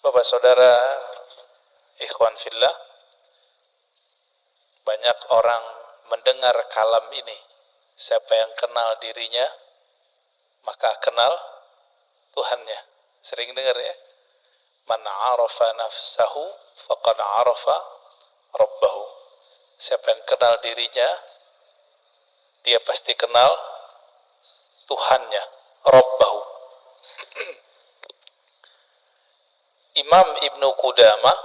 Bapak saudara, ikhwan fillah, banyak orang mendengar kalam ini. Siapa yang kenal dirinya, maka kenal Tuhannya. Sering dengar ya? Man arafa nafsahu faqad arafa rabbahu. Siapa yang kenal dirinya, dia pasti kenal Tuhannya, Rabbahu. Imam Ibnu Qudamah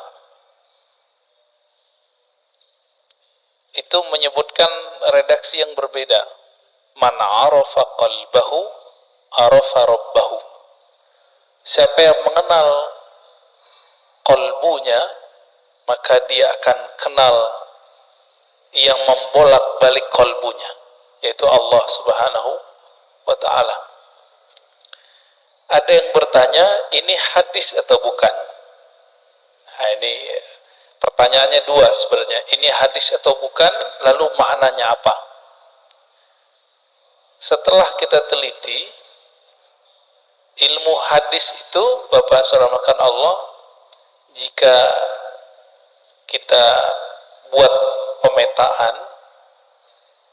itu menyebutkan redaksi yang berbeda. Man arafa qalbahu arafa rabbahu. Siapa yang mengenal qalbunya, maka dia akan kenal yang membolak-balik qalbunya, yaitu Allah Subhanahu wa ta'ala. Ada yang bertanya, ini hadis atau bukan? Nah, ini pertanyaannya dua sebenarnya. Ini hadis atau bukan, lalu maknanya apa? Setelah kita teliti, ilmu hadis itu, Bapak saudara Allah, jika kita buat pemetaan,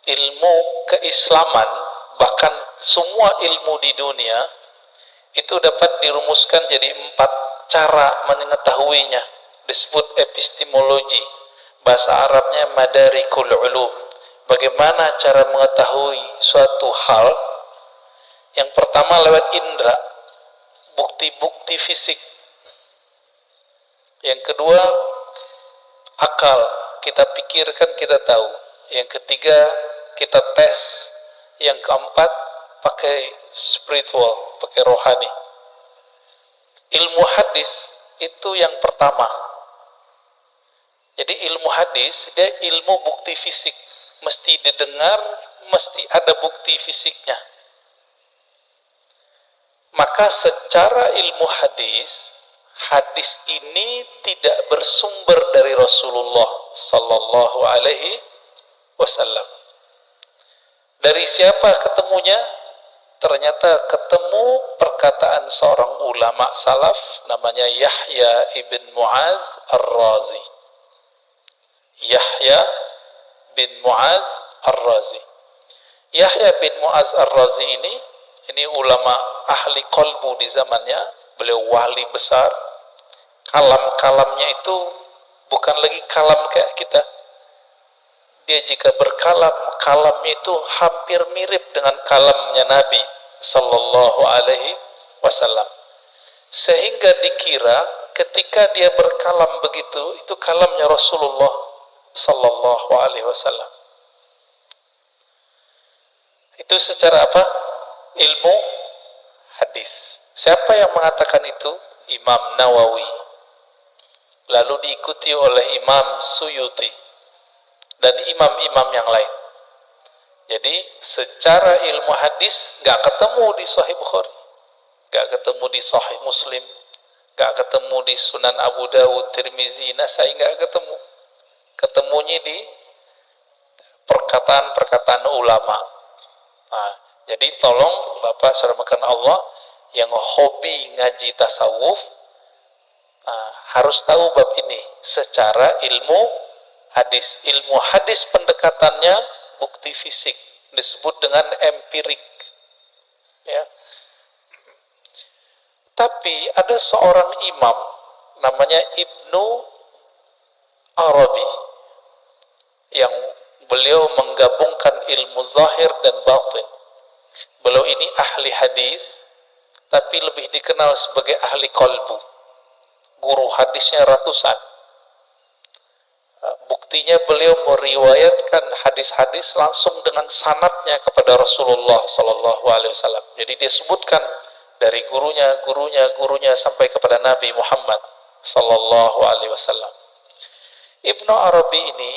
ilmu keislaman, bahkan semua ilmu di dunia, itu dapat dirumuskan jadi 4 cara mengetahuinya. Disebut epistemologi. Bahasa Arabnya madarikul ulum. Bagaimana cara mengetahui suatu hal? Yang pertama lewat indera, bukti-bukti fisik. Yang kedua, akal. Kita pikirkan, kita tahu. Yang ketiga, kita tes. Yang keempat, pakai spiritual, pakai rohani. Ilmu hadis itu yang pertama. Jadi ilmu hadis, dia ilmu bukti fisik. Mesti didengar, mesti ada bukti fisiknya. Maka secara ilmu hadis, hadis ini tidak bersumber dari Rasulullah sallallahu alaihi wasallam. Dari siapa ketemunya? Ternyata ketemu perkataan seorang ulama salaf namanya Yahya ibn Mu'az ar-Razi. Yahya bin Mu'az ar-Razi. Yahya bin Mu'az ar-Razi ini ulama ahli qalbu di zamannya. Beliau wali besar. Kalam-kalamnya itu bukan lagi kalam kayak kita. Dia jika berkalam, kalamnya itu hampir mirip dengan kalamnya Nabi sallallahu alaihi wasallam. Sehingga dikira ketika dia berkalam begitu, itu kalamnya Rasulullah sallallahu alaihi wasallam. Itu secara apa? Ilmu hadis. Siapa yang mengatakan itu? Imam Nawawi. Lalu diikuti oleh Imam Suyuti dan imam-imam yang lain. Jadi secara ilmu hadis gak ketemu di Sahih Bukhari, gak ketemu di Sahih Muslim, gak ketemu di Sunan Abu Dawud, Tirmizi, Nasai, gak ketemu. Ketemunya di perkataan-perkataan ulama. Nah, jadi tolong Bapak saudara Allah yang hobi ngaji tasawuf, harus tahu bab ini secara ilmu hadis. Ilmu hadis pendekatannya bukti fisik, disebut dengan empirik. Ya. Tapi ada seorang imam namanya Ibnu Arabi yang beliau menggabungkan ilmu zahir dan batin. Beliau ini ahli hadis, tapi lebih dikenal sebagai ahli qalbu. Guru hadisnya ratusan. Buktinya beliau meriwayatkan hadis-hadis langsung dengan sanadnya kepada Rasulullah sallallahu alaihi wasallam. Jadi dia sebutkan dari gurunya sampai kepada Nabi Muhammad sallallahu alaihi wasallam. Ibnu Arabi ini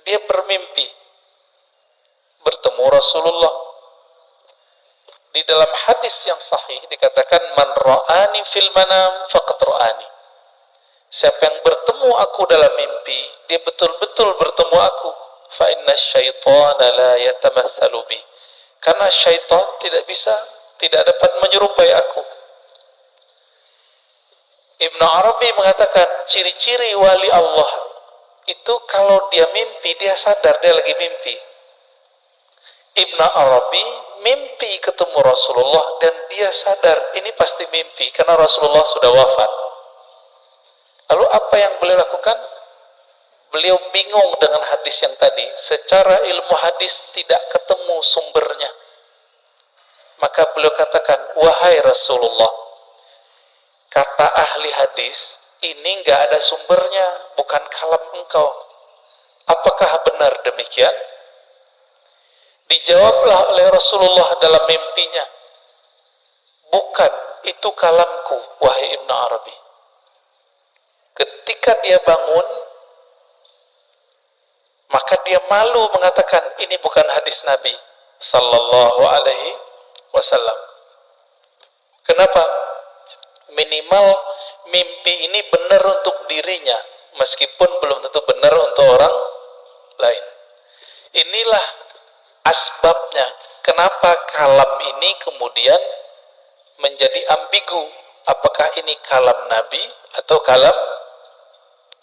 dia bermimpi bertemu Rasulullah. Di dalam hadis yang sahih dikatakan man ra'ani fil manam faqad ra'ani. Siapa yang bertemu aku dalam mimpi, dia betul-betul bertemu aku. Fa inna syaitana la yatamatsalu bi. Karena syaitan tidak dapat menyerupai aku. Ibnu Arabi mengatakan ciri-ciri wali Allah itu kalau dia mimpi, dia sadar dia lagi mimpi. Ibnu Arabi mimpi ketemu Rasulullah dan dia sadar ini pasti mimpi karena Rasulullah sudah wafat. Lalu apa yang beliau lakukan? Beliau bingung dengan hadis yang tadi. Secara ilmu hadis tidak ketemu sumbernya. Maka beliau katakan, wahai Rasulullah, kata ahli hadis, ini nggak ada sumbernya, bukan kalam engkau. Apakah benar demikian? Dijawablah oleh Rasulullah dalam mimpinya, bukan, itu kalamku, wahai Ibnu Arabi. Ketika dia bangun, maka dia malu mengatakan ini bukan hadis Nabi sallallahu alaihi wasallam. Kenapa? Minimal mimpi ini benar untuk dirinya, meskipun belum tentu benar untuk orang lain. Inilah asbabnya kenapa kalam ini kemudian menjadi ambigu. Apakah ini kalam Nabi atau kalam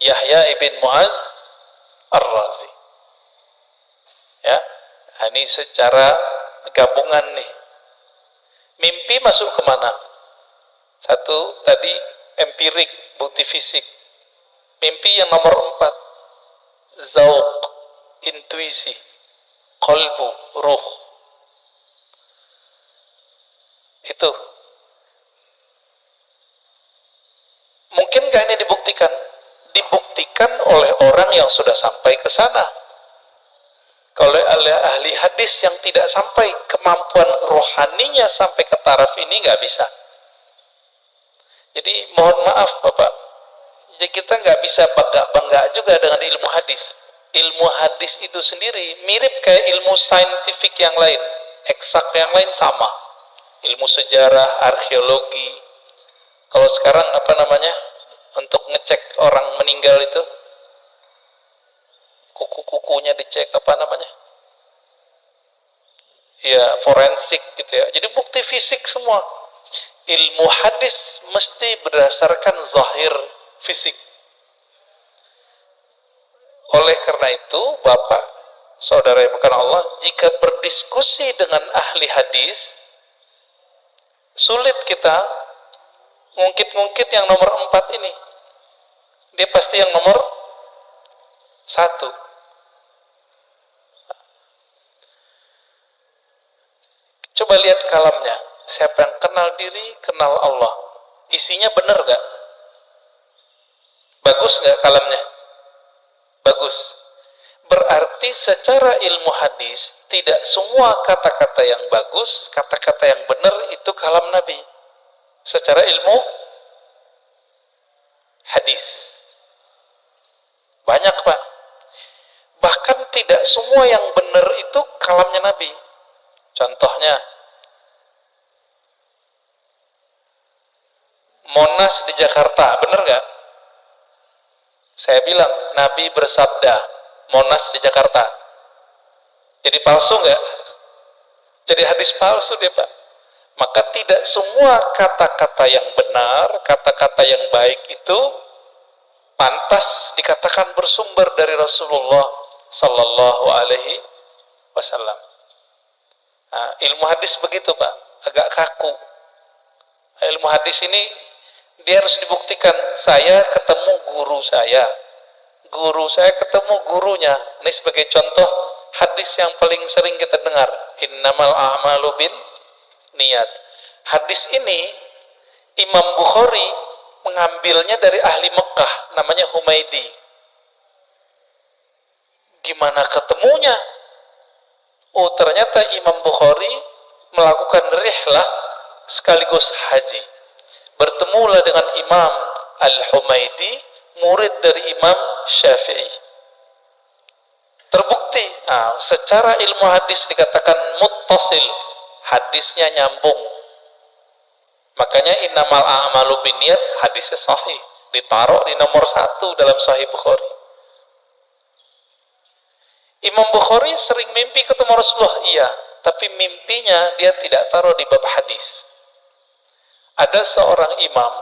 Yahya ibn Mu'az Ar-Razi? Ya, ini secara gabungan nih. Mimpi masuk kemana? Satu tadi empirik, bukti fisik. Mimpi yang nomor 4, zauq, intuisi, qalbu, ruh. Itu. Mungkin nggak ini dibuktikan? Dibuktikan oleh orang yang sudah sampai ke sana. Kalau oleh ahli hadis yang tidak sampai, kemampuan rohaninya sampai ke taraf ini nggak bisa. Jadi mohon maaf Bapak, jadi kita nggak bisa bangga juga dengan ilmu hadis. Ilmu hadis itu sendiri mirip kayak ilmu saintifik yang lain, eksak yang lain sama. Ilmu sejarah, arkeologi. Kalau sekarang apa namanya, untuk ngecek orang meninggal itu, kuku-kukunya dicek, apa namanya? Ya, forensik gitu ya. Jadi bukti fisik semua. Ilmu hadis mesti berdasarkan zahir fisik. Oleh karena itu, Bapak, saudara yang bukan Allah, jika berdiskusi dengan ahli hadis, sulit kita ngungkit-ngungkit yang nomor 4 ini. Dia pasti yang nomor 1. Coba lihat kalamnya. Siapa yang kenal diri, kenal Allah. Isinya benar gak? Bagus gak kalamnya? Bagus. Berarti secara ilmu hadis, tidak semua kata-kata yang bagus, kata-kata yang benar itu kalam Nabi. Secara ilmu hadis. Banyak Pak. Bahkan tidak semua yang benar itu kalamnya Nabi. Contohnya, Monas di Jakarta, benar gak? Saya bilang, Nabi bersabda, Monas di Jakarta. Jadi palsu gak? Jadi hadis palsu dia Pak. Maka tidak semua kata-kata yang benar, kata-kata yang baik itu pantas dikatakan bersumber dari Rasulullah Sallallahu Alaihi Wasallam. Nah, ilmu hadis begitu Pak, agak kaku. Ilmu hadis ini dia harus dibuktikan. Saya ketemu guru saya ketemu gurunya. Ini sebagai contoh hadis yang paling sering kita dengar, innamal a'malu bin niat. Hadis ini Imam Bukhari mengambilnya dari ahli Mekah, namanya Humaidi. Gimana ketemunya? Oh, ternyata Imam Bukhari melakukan rihlah sekaligus haji. Bertemulah dengan Imam Al-Humaidi, murid dari Imam Syafi'i. Terbukti, secara ilmu hadis dikatakan muttasil, hadisnya nyambung. Makanya innamal a'malu binniyat, hadisnya sahih, ditaruh di nomor 1 dalam Sahih Bukhari. Imam Bukhari sering mimpi ketemu Rasulullah, iya, tapi mimpinya dia tidak taruh di bab hadis. Ada seorang imam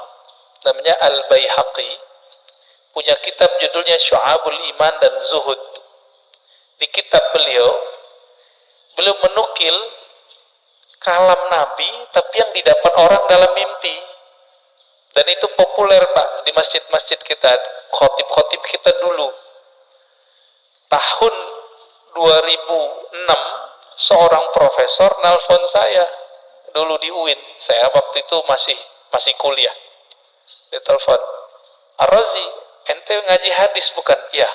namanya Al-Baihaqi, punya kitab judulnya Syu'abul Iman dan Zuhud. Di kitab beliau menukil kalam Nabi tapi yang didapat orang dalam mimpi. Dan itu populer Pak di masjid-masjid kita, khotib-khotib kita dulu. Tahun 2006 seorang profesor nelpon saya dulu di UIN. Saya waktu itu masih kuliah. Dia telepon, "Ar-Razi, ente ngaji hadis bukan?" "Iya.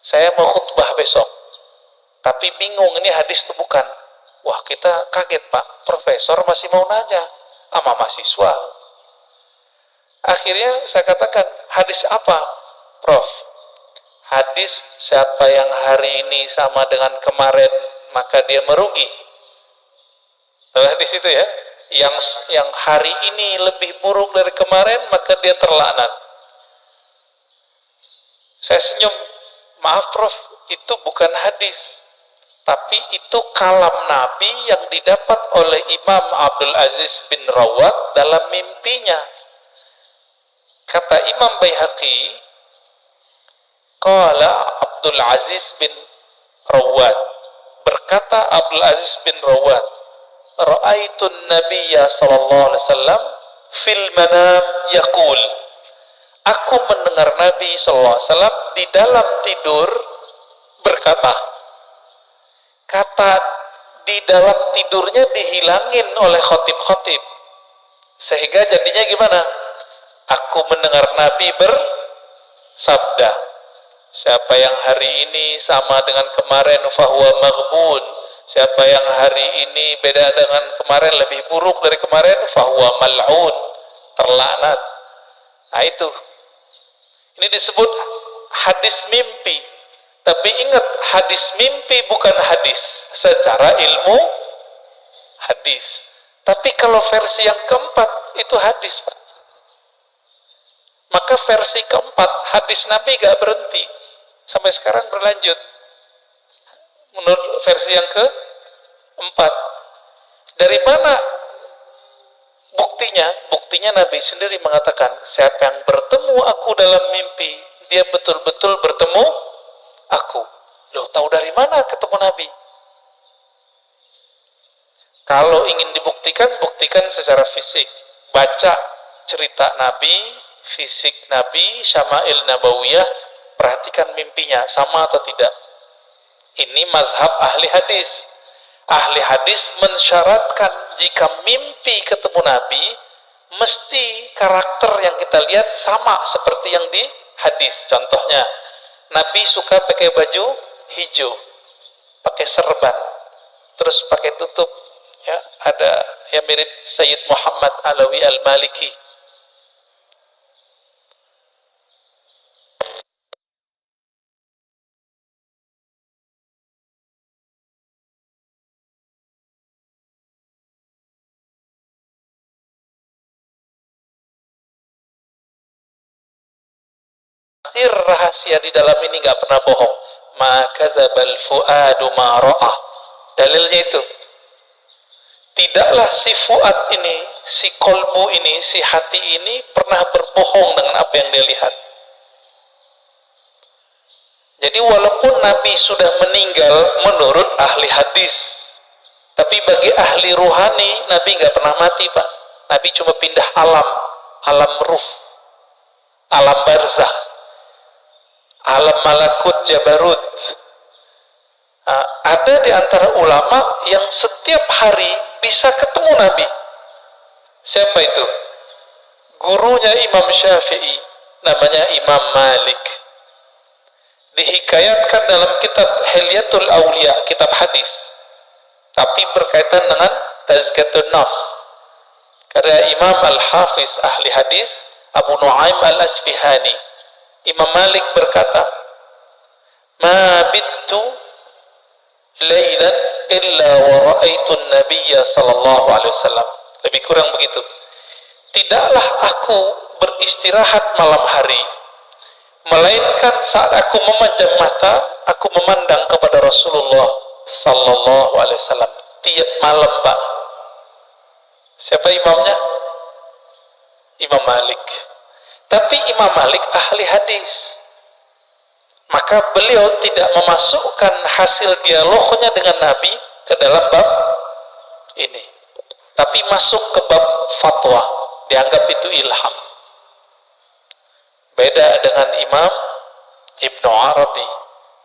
Saya mau khutbah besok. Tapi bingung ini hadis itu bukan." Wah, kita kaget Pak. Profesor masih mau nanya sama mahasiswa. Akhirnya saya katakan, "Hadis apa, Prof?" "Hadis siapa yang hari ini sama dengan kemarin maka dia merugi." Di situ ya, yang hari ini lebih buruk dari kemarin maka dia terlaknat. Saya senyum, "Maaf Prof, itu bukan hadis, tapi itu kalam Nabi yang didapat oleh Imam Abdul Aziz bin Rawat dalam mimpinya." Kata Imam Baihaqi, qala Abdul Aziz bin Rawat, berkata Abdul Aziz bin Rawat, "Ra'aitun Nabiyya sallallahu alaihi wasallam fil manam yaqul." Aku mendengar Nabi sallallahu alaihi wasallam di dalam tidur berkata. Kata di dalam tidurnya dihilangin oleh khotib-khotib. Sehingga jadinya gimana? Aku mendengar Nabi bersabda, "Siapa yang hari ini sama dengan kemarin fahuwa maghbun." Siapa yang hari ini beda dengan kemarin, lebih buruk dari kemarin, fahuwa mal'un, terlaknat. Nah itu. Ini disebut hadis mimpi. Tapi ingat, hadis mimpi bukan hadis secara ilmu hadis. Tapi kalau versi yang keempat itu hadis, Pak. Maka versi keempat, hadis Nabi gak berhenti. Sampai sekarang berlanjut. Menurut versi yang keempat. Dari mana buktinya? Buktinya Nabi sendiri mengatakan, siapa yang bertemu aku dalam mimpi, dia betul-betul bertemu aku. Loh, tahu dari mana ketemu Nabi? Kalau ingin dibuktikan, buktikan secara fisik. Baca cerita Nabi, fisik Nabi, Syama'il Nabawiyah, perhatikan mimpinya, sama atau tidak. Ini mazhab ahli hadis. Ahli hadis mensyaratkan jika mimpi ketemu Nabi, mesti karakter yang kita lihat sama seperti yang di hadis. Contohnya, Nabi suka pakai baju hijau, pakai serban, terus pakai tutup, ya, ada yang mirip Sayyid Muhammad Alawi Al-Maliki. Rahasia di dalam ini nggak pernah bohong. Ma kadzabal fuadu ma ra'ah. Dalilnya itu. Tidaklah si fuad ini, si kolbu ini, si hati ini pernah berbohong dengan apa yang dia lihat. Jadi walaupun Nabi sudah meninggal menurut ahli hadis, tapi bagi ahli ruhani Nabi nggak pernah mati, Pak. Nabi cuma pindah alam, alam ruh, alam barzakh, alam malakut jabarut. Nah, ada di antara ulama yang setiap hari bisa ketemu Nabi. Siapa itu? Gurunya Imam Syafi'i, namanya Imam Malik. Dihikayatkan dalam kitab Hilyatul Aulia, kitab hadis, tapi berkaitan dengan Tazkiyatun Nafs. Karena Imam Al-Hafiz ahli hadis Abu Nu'aim Al-Asfihani, Imam Malik berkata, "Ma bittu lailan illa wa ra'aitu an-nabiyya sallallahu alaihi wasallam." Lebih kurang begitu. Tidaklah aku beristirahat malam hari, melainkan saat aku memejam mata, aku memandang kepada Rasulullah sallallahu alaihi wasallam tiap malam, Pak. Siapa imamnya? Imam Malik. Tapi Imam Malik ahli hadis. Maka beliau tidak memasukkan hasil dialognya dengan Nabi ke dalam bab ini. Tapi masuk ke bab fatwa. Dianggap itu ilham. Beda dengan Imam Ibnu Arabi.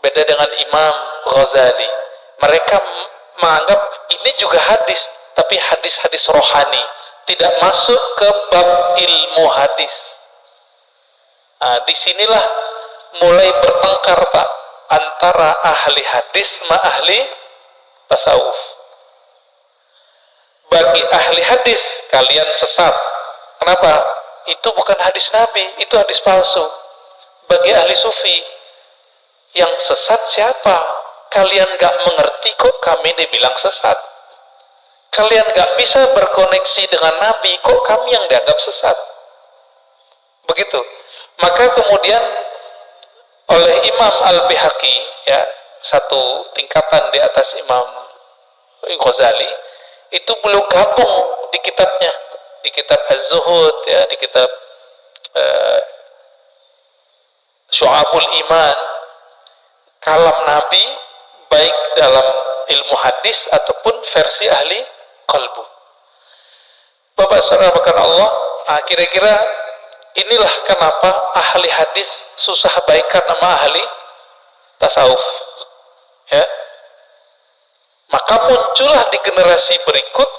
Beda dengan Imam Ghazali. Mereka menganggap ini juga hadis. Tapi hadis-hadis rohani. Tidak masuk ke bab ilmu hadis. Nah, disinilah mulai bertengkar Pak antara ahli hadis sama ahli tasawuf. Bagi ahli hadis kalian sesat. Kenapa? Itu bukan hadis Nabi, itu hadis palsu. Bagi ahli sufi, yang sesat siapa? Kalian gak mengerti kok kami dibilang sesat. Kalian gak bisa berkoneksi dengan Nabi, kok kami yang dianggap sesat. Begitu. Maka kemudian oleh Imam Al-Bihaqi, ya, satu tingkatan di atas Imam Ghazali, itu beliau gabung di kitabnya, di kitab Az-Zuhud, ya, di kitab Syu'abul Iman, kalam Nabi baik dalam ilmu hadis ataupun versi ahli qalbu. Bapak saudara Allah, kira-kira inilah kenapa ahli hadis susah baikan sama ahli tasawuf. Ya. Maka muncullah di generasi berikut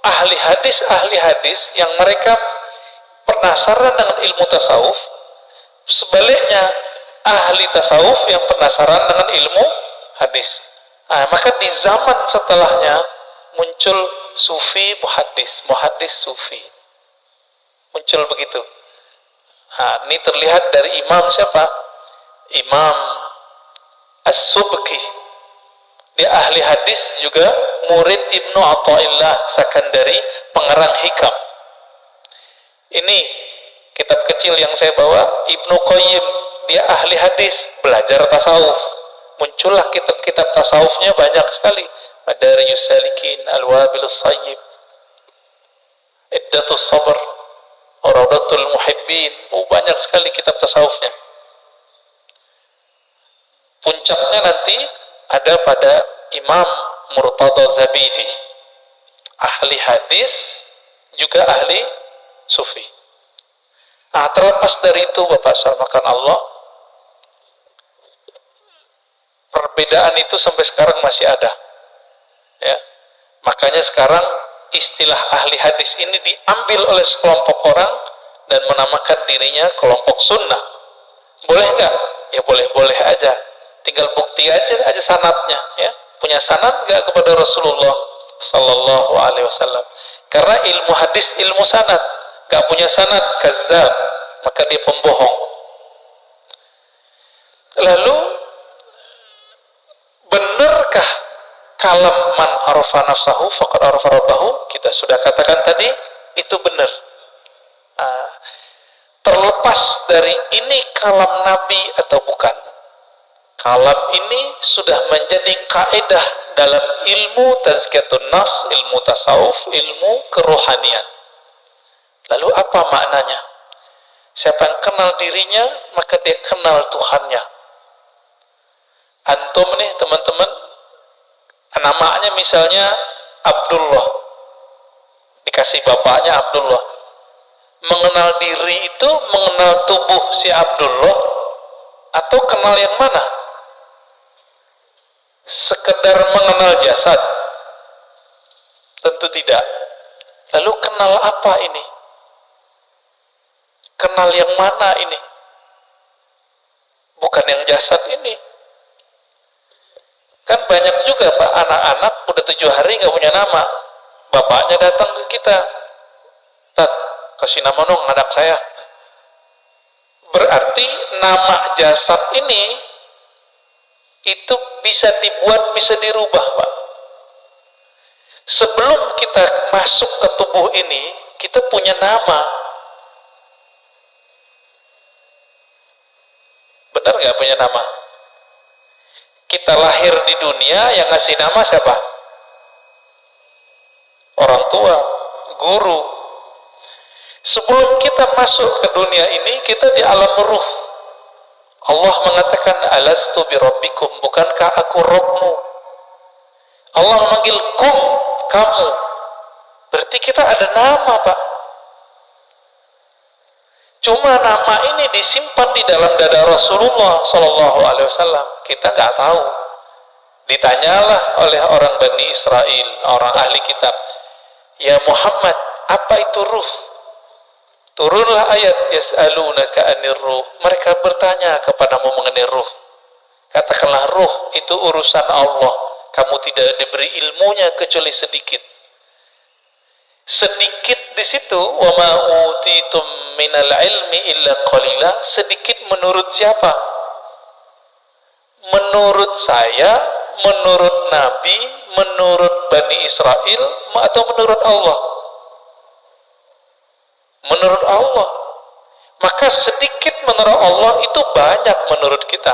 ahli hadis yang mereka penasaran dengan ilmu tasawuf. Sebaliknya ahli tasawuf yang penasaran dengan ilmu hadis. Maka di zaman setelahnya muncul sufi muhaddis sufi. Muncul begitu. Ini terlihat dari Imam siapa? Imam As-Subki. Dia ahli hadis juga murid Ibnu Athaillah Sakandari, pengarang Hikam. Ini kitab kecil yang saya bawa, Ibnu Qayyim, dia ahli hadis, belajar tasawuf. Muncullah kitab-kitab tasawufnya banyak sekali. Madariyus Salikin, Al-Wabil Sayyib, Iddatus Sabr, Raudatul Muhibbin. Banyak sekali kitab tasawufnya. Puncaknya nanti ada pada Imam Murtada Zabidi, ahli hadis juga ahli sufi. Terlepas dari itu Bapak salmakan Allah, perbedaan itu sampai sekarang masih ada, ya. Makanya sekarang istilah ahli hadis ini diambil oleh sekelompok orang dan menamakan dirinya kelompok sunnah. Boleh nggak? Ya boleh-boleh aja. Tinggal bukti aja sanadnya, ya. Punya sanad nggak kepada Rasulullah Sallallahu Alaihi Wasallam? Karena ilmu hadis ilmu sanad. Nggak punya sanad, kazzab, maka dia pembohong. Lalu benarkah kalam man arafa nafsahu faqad arafa rabbahu? Kita sudah katakan tadi, itu benar. Terlepas dari ini kalam Nabi atau bukan, kalam ini sudah menjadi kaidah dalam ilmu tazkiyatun nafs, ilmu tasawuf, ilmu kerohanian. Lalu apa maknanya? Siapa yang kenal dirinya, maka dia kenal Tuhannya. Antum nih teman-teman, namanya misalnya Abdullah, dikasih bapaknya Abdullah. Mengenal diri itu mengenal tubuh si Abdullah atau kenal yang mana? Sekedar mengenal jasad? Tentu tidak. Lalu kenal apa ini? Kenal yang mana ini? Bukan yang jasad ini. Kan banyak juga Pak, anak-anak udah 7 hari nggak punya nama. Bapaknya datang ke kita, Tat, kasih nama dong anak saya. Berarti nama jasad ini itu bisa dibuat, bisa dirubah Pak. Sebelum kita masuk ke tubuh ini, kita punya nama. Benar nggak punya nama? Kita lahir di dunia, yang ngasih nama siapa? Orang tua, guru. Sebelum kita masuk ke dunia ini, kita di alam ruh. Allah mengatakan, alastu birabbikum, bukankah aku Rabbmu? Allah memanggil kum, kamu. Berarti kita ada nama, Pak. Cuma nama ini disimpan di dalam dada Rasulullah Sallallahu Alaihi Wasallam. Kita nggak tahu. Ditanyalah oleh orang Bani Israel, orang ahli kitab, ya Muhammad, apa itu ruh? Turunlah ayat, yas'alunaka anir ruh. Mereka bertanya kepadamu mengenai ruh. Katakanlah ruh itu urusan Allah. Kamu tidak diberi ilmunya kecuali sedikit. Sedikit di situ, wa ma utitum minal ilmi illa qalila. Sedikit menurut siapa? Menurut saya, menurut Nabi, menurut Bani Israel, atau menurut Allah? Menurut Allah. Maka sedikit menurut Allah itu banyak menurut kita.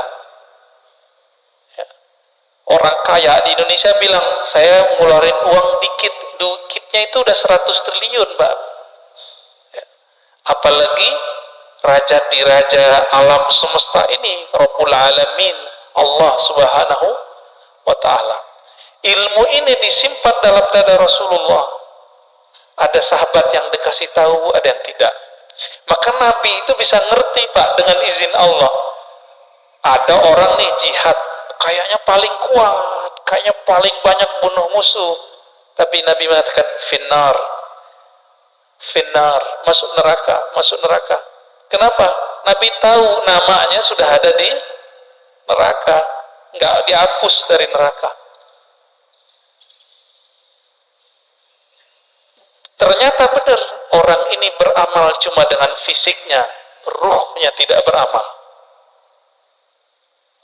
Ya. Orang kaya di Indonesia bilang, saya ngeluarin uang dikit, dikitnya itu udah 100 triliun, Mbak. Ya. Apalagi raja di raja alam semesta ini, Rabbul Alamin, Allah Subhanahu wa Ta'ala. Ilmu ini disimpan dalam dada Rasulullah. Ada sahabat yang dikasih tahu, ada yang tidak. Maka Nabi itu bisa ngerti, Pak, dengan izin Allah. Ada orang nih jihad, kayaknya paling kuat, kayaknya paling banyak bunuh musuh. Tapi Nabi mengatakan, finnar, finnar, masuk neraka, masuk neraka. Kenapa? Nabi tahu namanya sudah ada di neraka, nggak dihapus dari neraka. Ternyata benar, orang ini beramal cuma dengan fisiknya, ruhnya tidak beramal.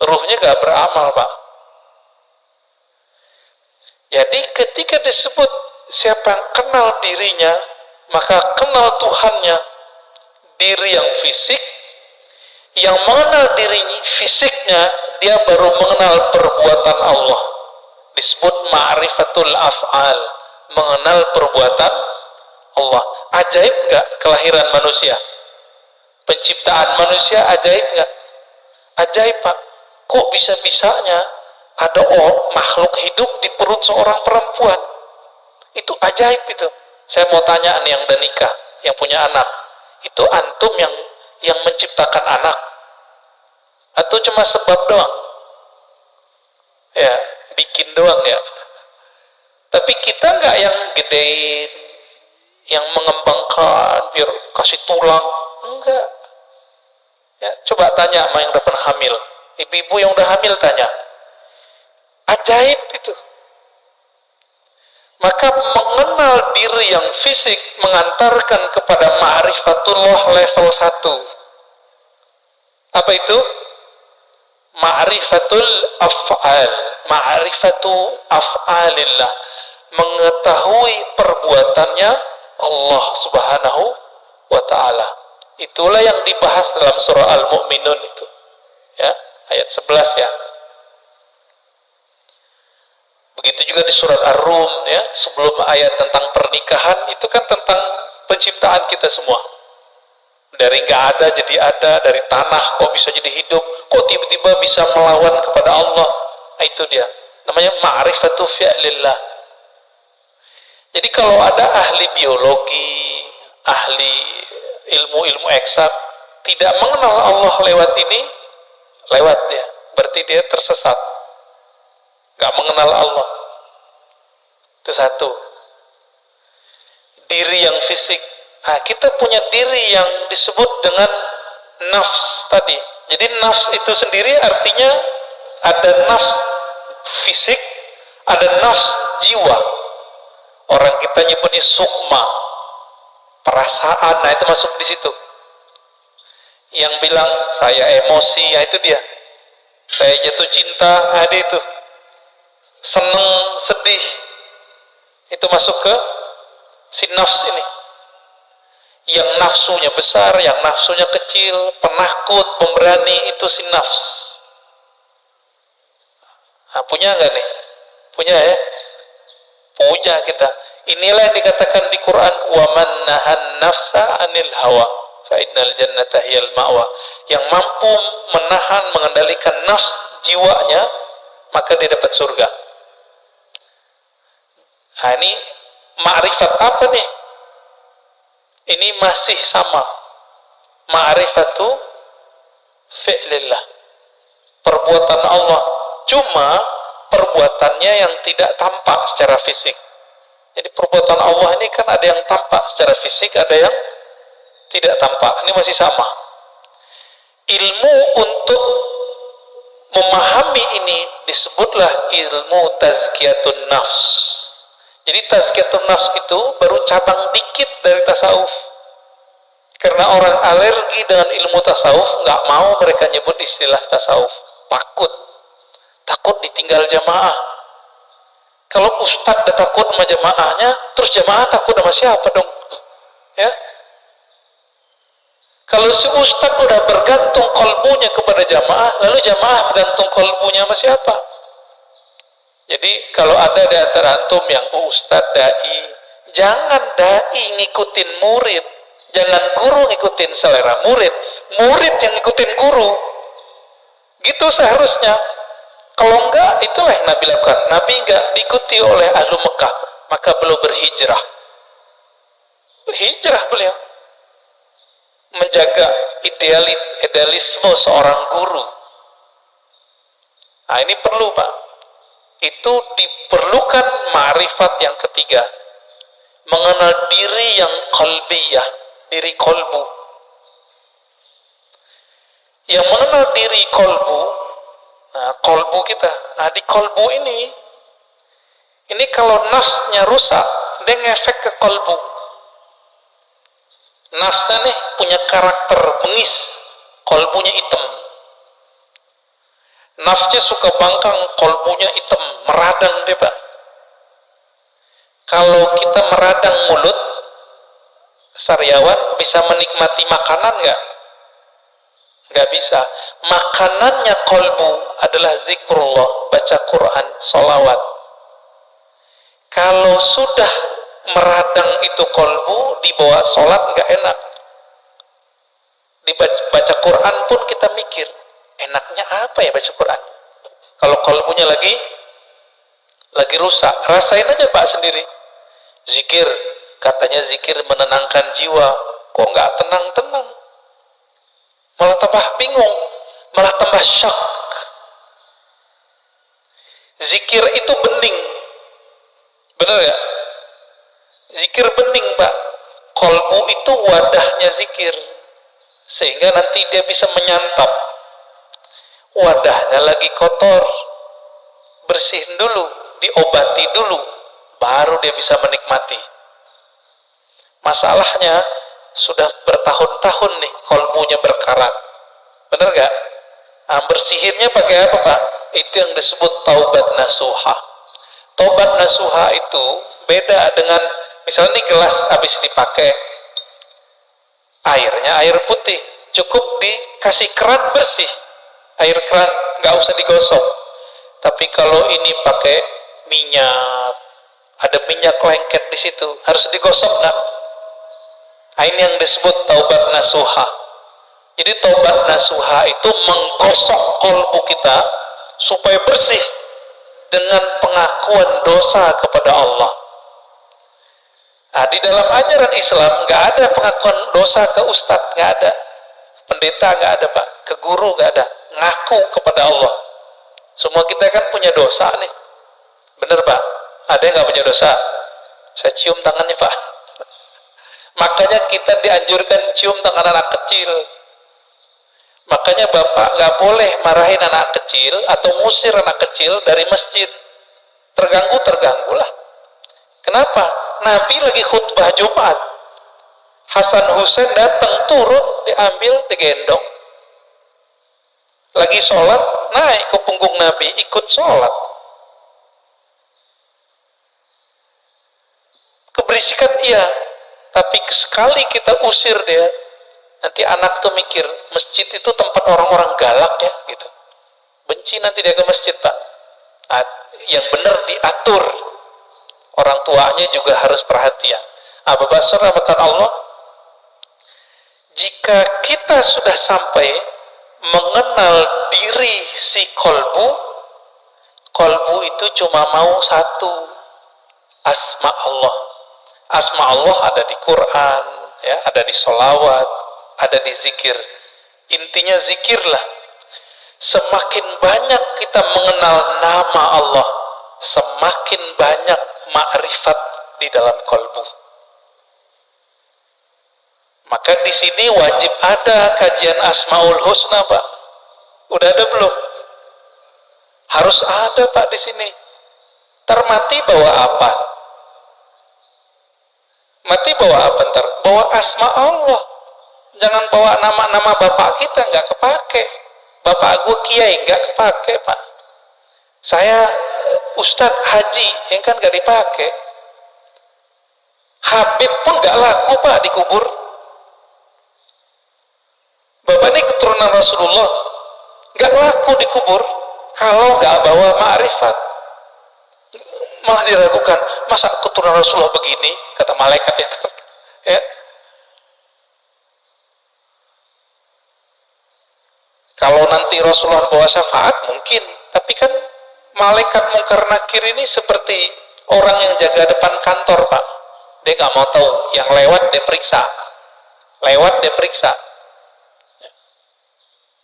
Ruhnya gak beramal, Pak. Jadi ketika disebut siapa yang kenal dirinya, maka kenal Tuhannya. Diri yang fisik, yang mengenal diri fisiknya, dia baru mengenal perbuatan Allah. Disebut ma'rifatul af'al, mengenal perbuatan Allah. Ajaib nggak kelahiran manusia? Penciptaan manusia ajaib nggak? Ajaib, Pak. Kok bisa-bisanya ada makhluk hidup di perut seorang perempuan? Itu ajaib itu. Saya mau tanya nih yang udah nikah, yang punya anak, itu antum yang menciptakan anak? Atau cuma sebab doang? Ya, bikin doang ya. Tapi kita nggak yang gedein, yang mengembangkan biar kasih tulang, enggak. Ya, coba tanya sama yang udah pernah hamil, ibu-ibu yang udah hamil tanya, ajaib itu. Maka mengenal diri yang fisik mengantarkan kepada ma'rifatullah level 1. Apa itu? Ma'rifatul af'al, ma'rifatu af'alillah, mengetahui perbuatannya Allah Subhanahu wa Ta'ala. Itulah yang dibahas dalam surah Al-Mu'minun itu. Ya, ayat 11 ya. Begitu juga di surat Ar-Rum ya, sebelum ayat tentang pernikahan itu kan tentang penciptaan kita semua. Dari nggak ada jadi ada, dari tanah kok bisa jadi hidup, kok tiba-tiba bisa melawan kepada Allah. Nah, itu dia. Namanya ma'rifatu fi'lillah. Jadi kalau ada ahli biologi, ahli ilmu-ilmu eksak tidak mengenal Allah lewat ini, lewat dia, berarti dia tersesat, nggak mengenal Allah. Itu satu. Diri yang fisik. Nah, kita punya diri yang disebut dengan nafs tadi. Jadi nafs itu sendiri artinya ada nafs fisik, ada nafs jiwa. Orang kita nyebutnya sukma, perasaan, nah itu masuk di situ. Yang bilang saya emosi, ya itu dia. Saya jatuh cinta, ada itu. Seneng, sedih, itu masuk ke si nafs ini. Yang nafsunya besar, yang nafsunya kecil, penakut, pemberani, itu si nafs. Nah, punya nggak nih? Punya ya? Punya kita. Inilah yang dikatakan di Quran, wa man nahan nafsa 'anil hawa fa innal jannata hiyal ma'wa. Yang mampu menahan, mengendalikan nafs jiwanya, maka dia dapat surga. Nah, ini ma'rifat apa nih? Ini masih sama. Ma'rifatu fi'lillah. Perbuatan Allah. Cuma perbuatannya yang tidak tampak secara fisik. Jadi perbuatan Allah ini kan ada yang tampak secara fisik, ada yang tidak tampak. Ini masih sama. Ilmu untuk memahami ini disebutlah ilmu tazkiyatun nafs. Jadi tazkiyatun nafs itu baru cabang dikit dari tasawuf. Karena orang alergi dengan ilmu tasawuf, nggak mau mereka nyebut istilah tasawuf. Takut ditinggal jamaah. Kalau ustadz udah takut sama jamaahnya, terus jamaah takut sama siapa dong? Ya. Kalau si ustadz udah bergantung kolbunya kepada jamaah, lalu jamaah bergantung kolbunya sama siapa? Jadi kalau ada di antara antum yang ustadz, dai, jangan dai ngikutin murid, jangan guru ngikutin selera murid, murid yang ngikutin guru. Gitu seharusnya. Kalau enggak, itulah yang Nabi lakukan. Nabi enggak diikuti oleh ahlu Mekah, maka beliau berhijrah. Berhijrah beliau. Menjaga idealisme seorang guru. Nah, ini perlu, Pak. Itu diperlukan ma'rifat yang ketiga. Mengenal diri yang qalbiyah, diri kolbu. Yang mengenal diri kolbu, nah, kolbu kita. Nah, di kolbu ini kalau nafsnya rusak, dia ngefek ke kolbu. Nafsnya nih punya karakter bengis, kolbunya hitam. Nafsnya suka bangkang, kolbunya hitam, meradang dia, Pak. Kalau kita meradang mulut, sariawan bisa menikmati makanan nggak? Nggak bisa. Makanannya kolbu adalah zikrullah, baca Quran, sholawat. Kalau sudah meradang itu kolbu, dibawa sholat nggak enak. Dibaca Quran pun kita mikir, enaknya apa ya baca Quran? Kalau kolbunya lagi rusak, rasain aja Pak sendiri. Zikir, katanya zikir menenangkan jiwa, kok nggak tenang-tenang? Malah tambah bingung, malah tambah syak. Zikir itu bening, bener ya? Zikir bening, Pak. Kolbu itu wadahnya zikir, sehingga nanti dia bisa menyantap. Wadahnya lagi kotor, bersihin dulu, diobati dulu, baru dia bisa menikmati. Masalahnya sudah bertahun-tahun nih kolbunya berkarat, bener gak? Nah, bersihinnya pakai apa, Pak? Itu yang disebut taubat nasuha. Taubat nasuha itu beda dengan misalnya nih gelas habis dipakai, airnya air putih, cukup dikasih keran bersih, air keran, nggak usah digosok. Tapi kalau ini pakai minyak, ada minyak lengket di situ, harus digosok nggak? Ini yang disebut taubat nasuha. Jadi taubat nasuha itu menggosok kolbu kita supaya bersih dengan pengakuan dosa kepada Allah. Nah, di dalam ajaran Islam nggak ada pengakuan dosa ke ustadz, nggak ada. Pendeta nggak ada, Pak. Ke guru nggak ada. Ngaku kepada Allah. Semua kita kan punya dosa nih. Bener, Pak? Ada yang nggak punya dosa? Saya cium tangannya, Pak. Makanya kita dianjurkan cium tangan anak kecil. Makanya Bapak nggak boleh marahin anak kecil atau ngusir anak kecil dari masjid. Terganggu lah. Kenapa? Nabi lagi khutbah Jumat. Hasan Husain datang, turun, diambil, digendong. Lagi sholat, naik ke punggung Nabi, ikut sholat. Keberisikan iya, tapi sekali kita usir dia, nanti anak tuh mikir, masjid itu tempat orang-orang galak ya, gitu. Benci nanti dia ke masjid, Pak. Yang benar diatur. Orang tuanya juga harus perhatian. Bapak saudara Allah, jika kita sudah sampai mengenal diri si kolbu, kolbu itu cuma mau satu, asma Allah. Asma Allah ada di Quran, ya, ada di sholawat, ada di zikir. Intinya zikirlah. Semakin banyak kita mengenal nama Allah, semakin banyak ma'rifat di dalam kolbu. Maka di sini wajib ada kajian Asmaul Husna, Pak. Udah ada belum? Harus ada, Pak, di sini. Termati bawa apa? Mati bawa apa ntar? Bawa asma Allah. Jangan bawa nama-nama bapak kita, nggak kepake. Bapak gue kiai, nggak kepake, Pak. Saya Ustadz Haji, yang kan nggak dipakai. Habib pun nggak laku, Pak, dikubur. Bapak ini keturunan Rasulullah, nggak laku dikubur kalau nggak bawa ma'rifat. Malah diragukan, masa keturunan Rasulullah begini, kata malaikat itu, ya. Kalau nanti Rasulullah bawa syafaat mungkin, tapi kan malaikat Munkar Nakir ini seperti orang yang jaga depan kantor, Pak. Dia nggak mau tahu, yang lewat dia periksa,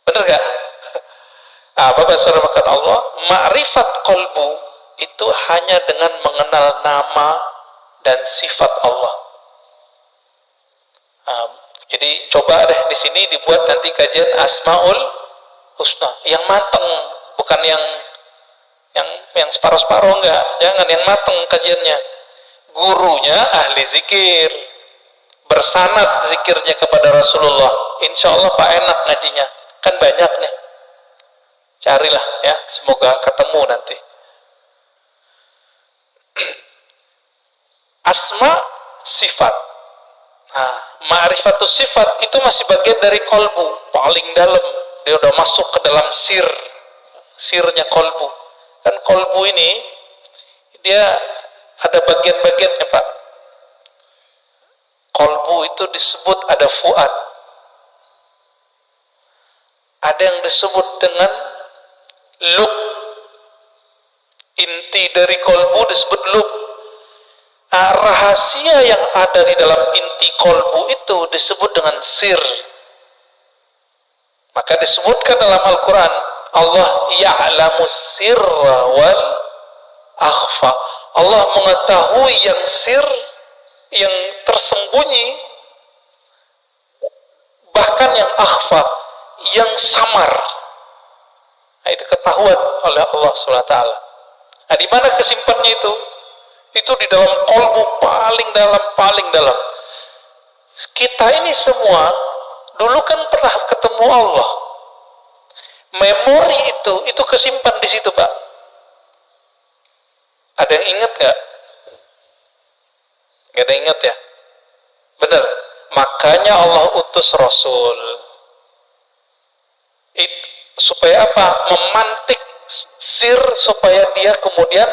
bener gak? Bapak saudara Allah, ma'rifat kolbu itu hanya dengan mengenal nama dan sifat Allah. Jadi coba deh di sini dibuat nanti kajian Asmaul Husna yang mateng, bukan yang separuh-separuh, enggak. Jangan, yang mateng kajiannya. Gurunya ahli zikir, bersanad zikirnya kepada Rasulullah. Insya Allah Pak enak ngajinya, kan banyak nih. Carilah ya, semoga ketemu nanti. Asma sifat. Ma'rifatus sifat itu masih bagian dari kolbu, paling dalam. Dia udah masuk ke dalam sirnya kolbu. Kan kolbu ini dia ada bagian-bagiannya, Pak. Kolbu itu disebut ada fuad. Ada yang disebut dengan lub. Inti dari kolbu disebut lub. Rahasia yang ada di dalam inti kolbu itu disebut dengan sir. Maka disebutkan dalam Al-Quran, Allah ya'lamu sirra wal akhfa. Allah mengetahui yang sir, yang tersembunyi, bahkan yang akhfa, yang samar. Itu ketahuan oleh Allah SWT. Di mana kesimpannya itu? Itu di dalam kolbu paling dalam. Kita ini semua dulu kan pernah ketemu Allah. Memori itu kesimpan di situ, Pak. Ada yang ingat gak? Gak ada yang ingat ya? Benar. Makanya Allah utus Rasul. Supaya apa? Memantik sir supaya dia kemudian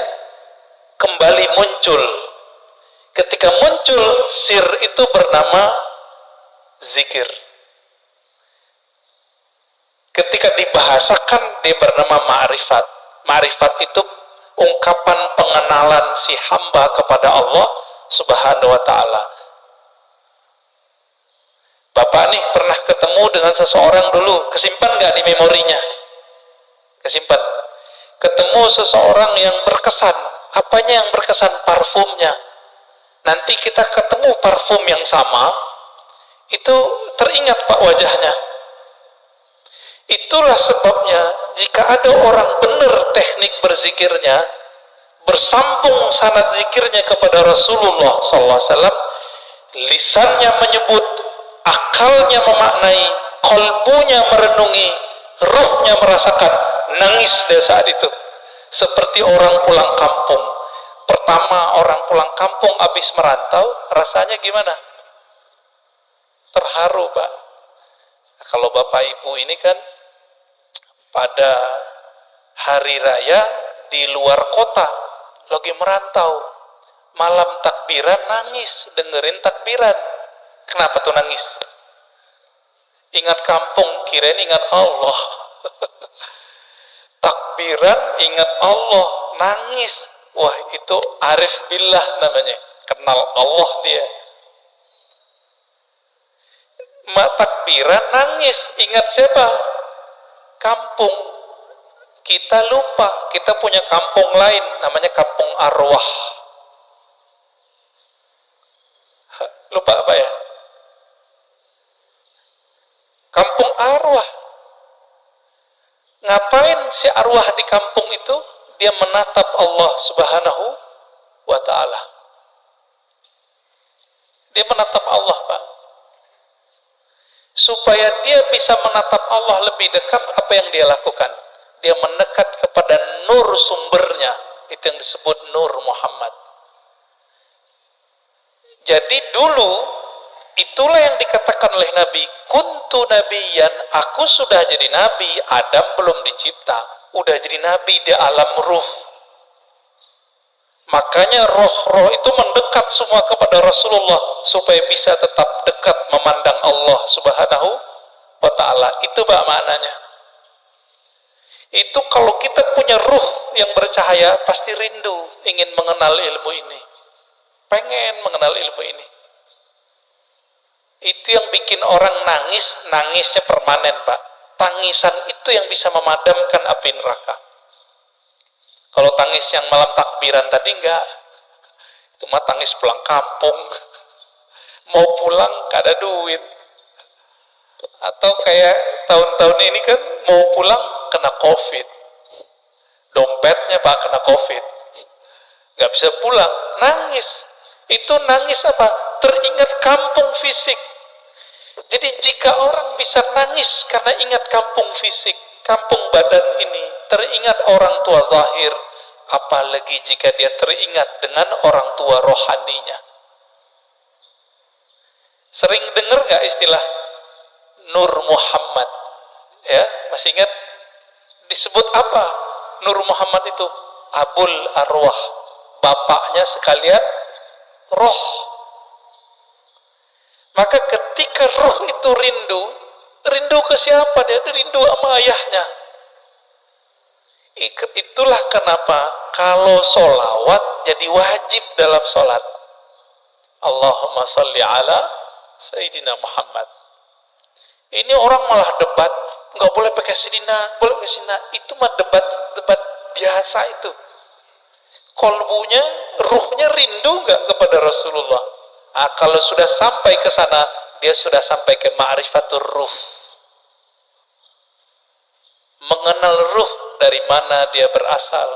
kembali muncul. Ketika muncul, sir itu bernama zikir. Ketika dibahasakan, dia bernama ma'rifat. Ma'rifat itu ungkapan pengenalan si hamba kepada Allah Subhanahu wa ta'ala. Bapak nih pernah ketemu dengan seseorang dulu, kesimpan nggak di memorinya? Kesimpan. Ketemu seseorang yang berkesan. Apanya yang berkesan? Parfumnya. Nanti kita ketemu parfum yang sama, itu teringat, Pak, wajahnya. Itulah sebabnya jika ada orang benar teknik berzikirnya, bersambung sanad zikirnya kepada Rasulullah SAW, lisannya menyebut, akalnya memaknai, kolbunya merenungi, ruhnya merasakan, nangis dia saat itu. Seperti orang pulang kampung. Pertama orang pulang kampung habis merantau, rasanya gimana? Terharu, Pak. Kalau Bapak Ibu ini kan pada hari raya di luar kota, lagi merantau, malam takbiran nangis dengerin takbiran. Kenapa tuh nangis? Ingat kampung, kirain ingat Allah. Takbiran ingat Allah, nangis. Wah, itu arif billah namanya, kenal Allah dia. Takbiran nangis, ingat siapa? Kampung. Kita lupa, kita punya kampung lain, namanya kampung arwah. Lupa apa ya? Kampung arwah. Ngapain si arwah di kampung itu? Dia menatap Allah Subhanahu wa ta'ala. Dia menatap Allah, Pak. Supaya dia bisa menatap Allah lebih dekat, apa yang dia lakukan? Dia mendekat kepada nur sumbernya. Itu yang disebut nur Muhammad. Jadi dulu, itulah yang dikatakan oleh Nabi, kuntu nabiyan, aku sudah jadi nabi, Adam belum dicipta, udah jadi nabi di alam ruh. Makanya roh-roh itu mendekat semua kepada Rasulullah supaya bisa tetap dekat memandang Allah Subhanahu wa ta'ala. Itu Pak maknanya. Itu kalau kita punya ruh yang bercahaya, pasti rindu ingin mengenal ilmu ini, pengen mengenal ilmu ini. Itu yang bikin orang nangis, nangisnya permanen Pak. Tangisan itu yang bisa memadamkan api neraka. Kalau tangis yang malam takbiran tadi enggak, itu mah tangis pulang kampung, mau pulang gak ada duit. Atau kayak tahun-tahun ini kan mau pulang kena COVID, dompetnya Pak kena COVID, gak bisa pulang, nangis. Itu nangis apa? Teringat kampung fisik. Jadi jika orang bisa nangis karena ingat kampung fisik, kampung badan ini, teringat orang tua zahir, apalagi jika dia teringat dengan orang tua rohaninya. Sering dengar gak istilah Nur Muhammad? Ya, masih ingat? Disebut apa Nur Muhammad itu? Abul Arwah, bapaknya sekalian roh. Maka ketika roh itu rindu ke siapa dia? Rindu sama ayahnya. Itulah kenapa kalau solawat jadi wajib dalam solat. Allahumma salli ala Sayyidina Muhammad. Ini orang malah debat, nggak boleh pakai Sayyidina, boleh pakai Sayyidina. Itu mah debat biasa itu. Kolbunya, ruhnya rindu nggak kepada Rasulullah? Kalau sudah sampai ke sana, dia sudah sampai ke ma'rifatur ruh. Mengenal ruh, dari mana dia berasal,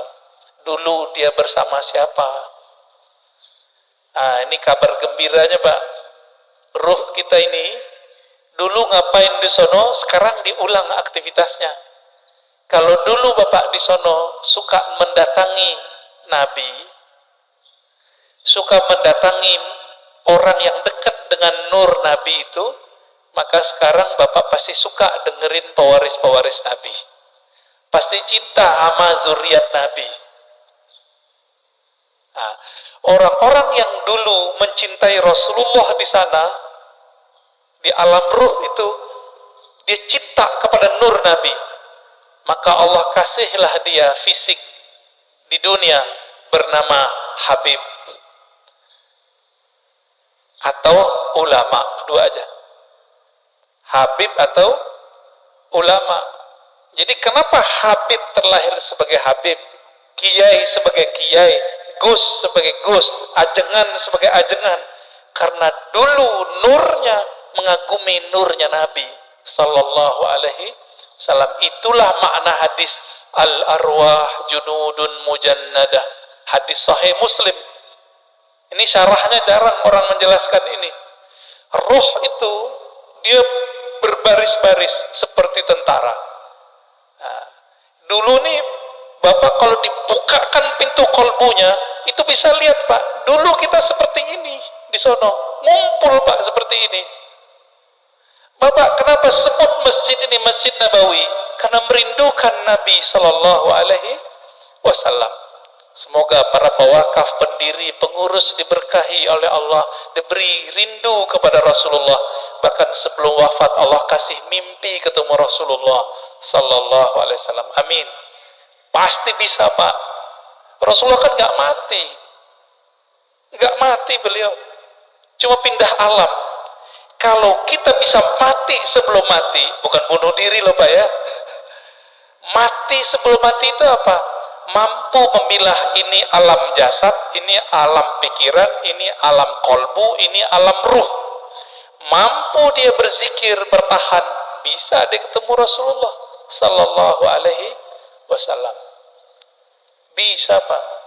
dulu dia bersama siapa. Ini kabar gembiranya Pak. Ruh kita ini dulu ngapain di sono, sekarang diulang aktivitasnya. Kalau dulu Bapak di sono suka mendatangi Nabi, suka mendatangi orang yang dekat dengan nur Nabi itu, maka sekarang Bapak pasti suka dengerin pewaris-pewaris Nabi. Pasti cinta sama zuriat Nabi. Orang-orang yang dulu mencintai Rasulullah di sana, di alam ruh itu, dia cinta kepada nur Nabi. Maka Allah kasihlah dia fisik di dunia bernama Habib atau ulama, dua aja. Habib atau ulama. Jadi kenapa Habib terlahir sebagai Habib, Kiai sebagai Kiai, Gus sebagai Gus, Ajengan sebagai Ajengan? Karena dulu nurnya mengagumi nurnya Nabi Sallallahu Alaihi Wasallam. Itulah makna hadis al-arwah junudun mujannadah, hadis sahih Muslim. Ini syarahnya jarang orang menjelaskan ini. Roh itu dia berbaris-baris seperti tentara. Dulu nih Bapak kalau dibukakan pintu kolbunya, itu bisa lihat Pak, dulu kita seperti ini di sono, ngumpul Pak seperti ini. Bapak kenapa sebut masjid ini Masjid Nabawi? Karena merindukan Nabi Sallallahu Alaihi Wasallam. Semoga para pewakaf, pendiri, pengurus diberkahi oleh Allah, diberi rindu kepada Rasulullah. Bahkan sebelum wafat Allah kasih mimpi ketemu Rasulullah sallallahu alaihi wasallam. Amin. Pasti bisa, Pak. Rasulullah kan nggak mati. Nggak mati beliau. Cuma pindah alam. Kalau kita bisa mati sebelum mati, bukan bunuh diri loh Pak ya. Mati sebelum mati itu apa? Mampu memilah ini alam jasad, ini alam pikiran, ini alam kolbu, ini alam ruh. Mampu dia berzikir, bertahan, bisa dia ketemu Rasulullah sallallahu alaihi wasallam. Bisa Pak.